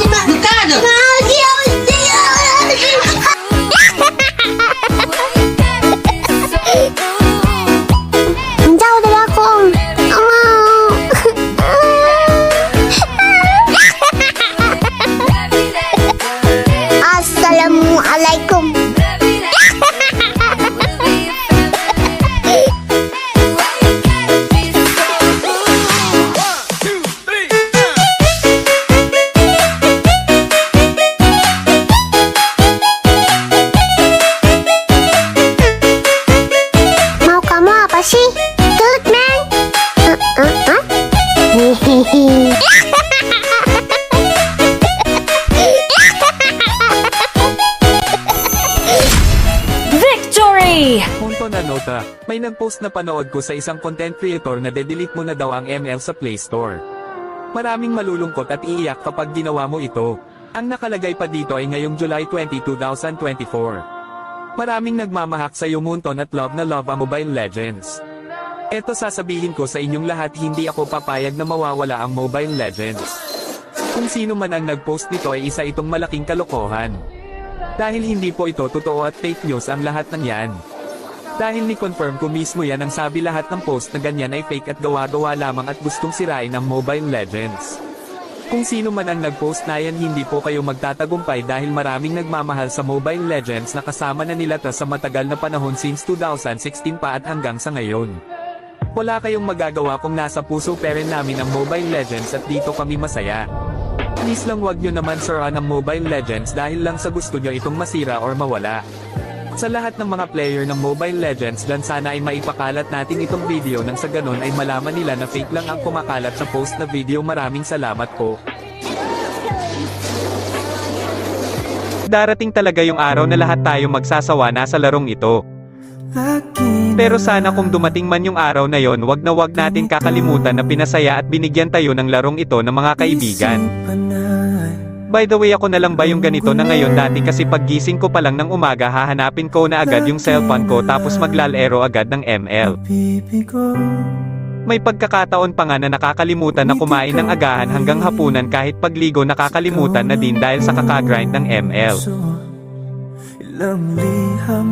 Magkano? Jauh dari aku. Assalamualaikum. Mau kamu apa sih? Gelut, man. Hehehe. Victory! Punto na nota, may nag-post na panood ko sa isang content creator na de-delete mo na daw ang ML sa Play Store. Maraming malulungkot at iiyak kapag ginawa mo ito. Ang nakalagay pa dito ay ngayong July 20, 2024. Maraming nagmamahak sa iyo Munton at love na love ang Mobile Legends. Eto sasabihin ko sa inyong lahat, hindi ako papayag na mawawala ang Mobile Legends. Kung sino man ang nag-post nito ay isa itong malaking kalokohan. Dahil hindi po ito totoo at fake news ang lahat ng yan. Dahil ni-confirm ko mismo yan ang sabi lahat ng post na ganyan ay fake at gawa-gawa lamang at gustong sirain ang Mobile Legends. Kung sino man ang nag-post na yan, hindi po kayo magtatagumpay dahil maraming nagmamahal sa Mobile Legends na kasama na nila ta sa matagal na panahon since 2016 pa at hanggang sa ngayon. Wala kayong magagawa kung nasa puso pa rin namin ang Mobile Legends at dito kami masaya. Please lang wag nyo naman siraan ang Mobile Legends dahil lang sa gusto nyo itong masira or mawala. Sa lahat ng mga player ng Mobile Legends dyan, sana ay maipakalat natin itong video nang sa ganon ay malaman nila na fake lang ang kumakalat sa post na video. Maraming salamat po. Darating talaga yung araw na lahat tayo magsasawa na sa larong ito. Pero sana kung dumating man yung araw na yon, wag natin kakalimutan na pinasaya at binigyan tayo ng larong ito ng mga kaibigan. By the way, ako na lang ba yung ganito na ngayon? Dati kasi paggising ko pa lang ng umaga hahanapin ko na agad yung cellphone ko tapos maglalaro agad ng ML. May pagkakataon pa nga na nakakalimutan na kumain ng agahan hanggang hapunan, kahit pagligo nakakalimutan na din dahil sa kakagrind ng ML.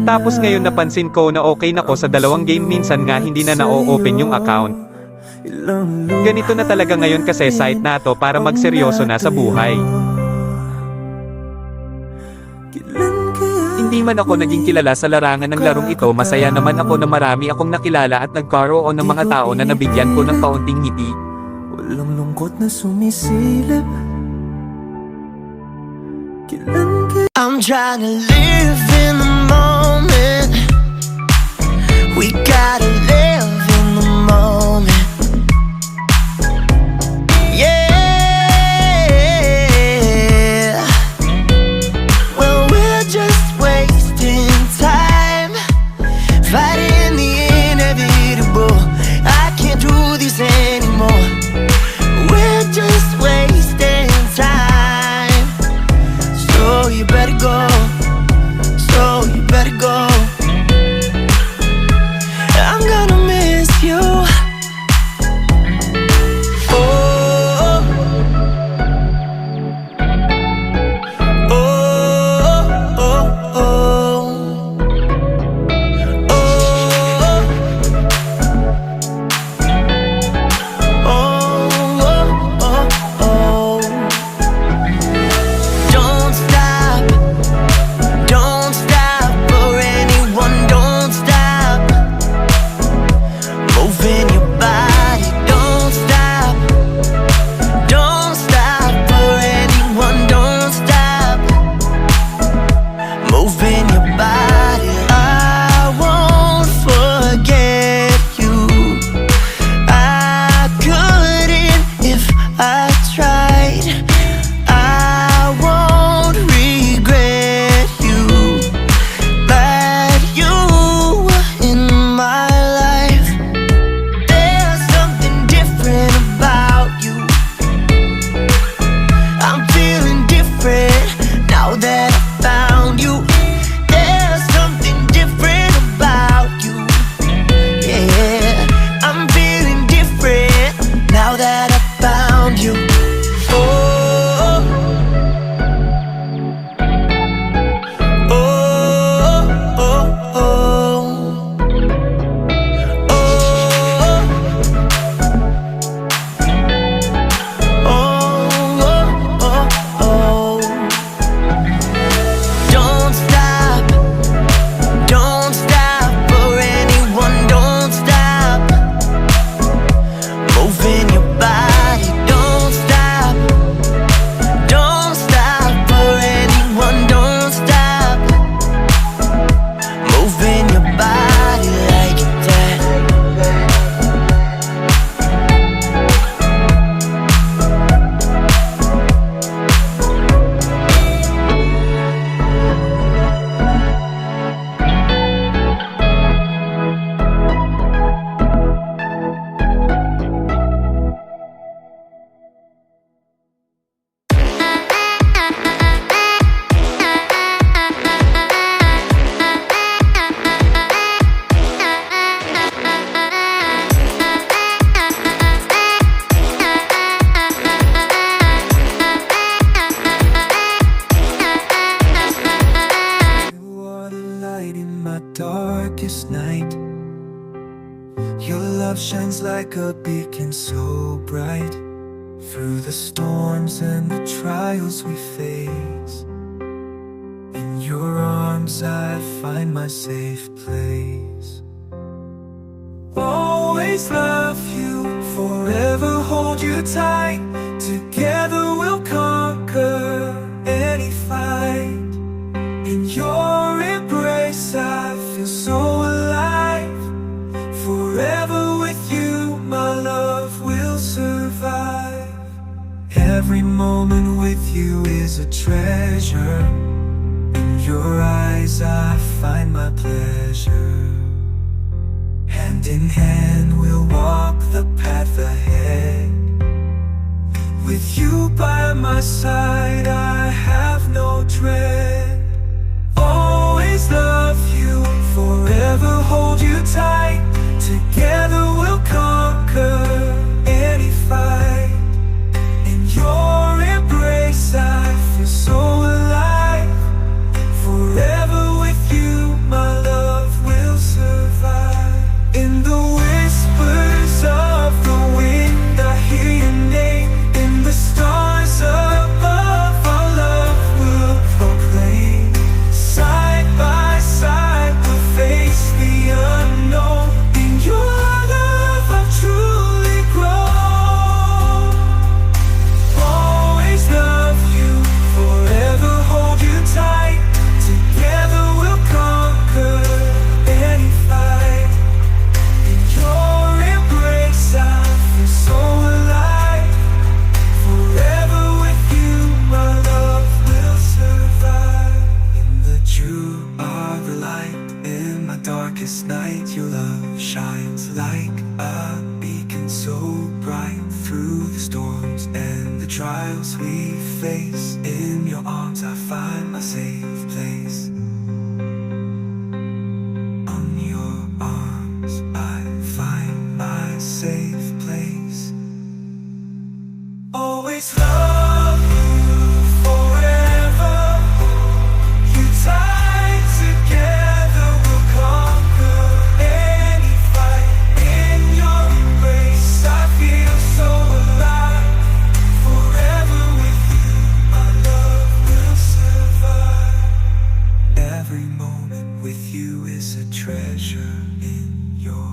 Tapos ngayon napansin ko na okay na ko sa 2 game, minsan nga hindi na na-open yung account. Ganito na talaga ngayon kasi site na to para magseryoso na sa buhay. Hindi man ako naging kilala sa larangan ng larong ito, masaya naman ako na marami akong nakilala at nagkaroon ng mga tao na nabigyan ko ng kaunting ngiti. Walang lungkot na sumisilip. I'm trying to live in the moment. We gotta live in the moment. Yeah. Well, we're just wasting time, fighting the inevitable. I can't do this anymore. We're just wasting time. So you better go. So you better go. I'm gonna miss you. Oh, oh, oh, oh, oh. love shines like a beacon so bright through the storms and the trials we face. In your arms I find my safe place. Always love you, forever hold you tight. Together we'll conquer any fight. In your embrace I feel so alive. Forever with you my love will survive. Every moment with you is a treasure. In your eyes I find my pleasure. Hand in hand we'll walk the path ahead. With you by my side I have no dread. Always love you, forever hold you tight. Together we'll conquer any fight. In your embrace I feel so alive. Forever with you my love will survive. In the whispers of the wind I hear your name. In the stars above our love will proclaim. Side by side we'll face the unknown. In your love I've truly grown. Always love you, forever hold you tight. Together we'll conquer any fight. In your embrace I feel so alive. Forever with you my love will survive. In the dew of the light, in my darkest night your love shines like a beacon so bright. Through the storms and the trials we face, in your arms I find my safe place. On your arms I find my safe place. Always love you, forever you tight. Together we'll conquer any fight. In your embrace I feel so alive. Forever with you my love will survive. Every moment with you is a treasure. In your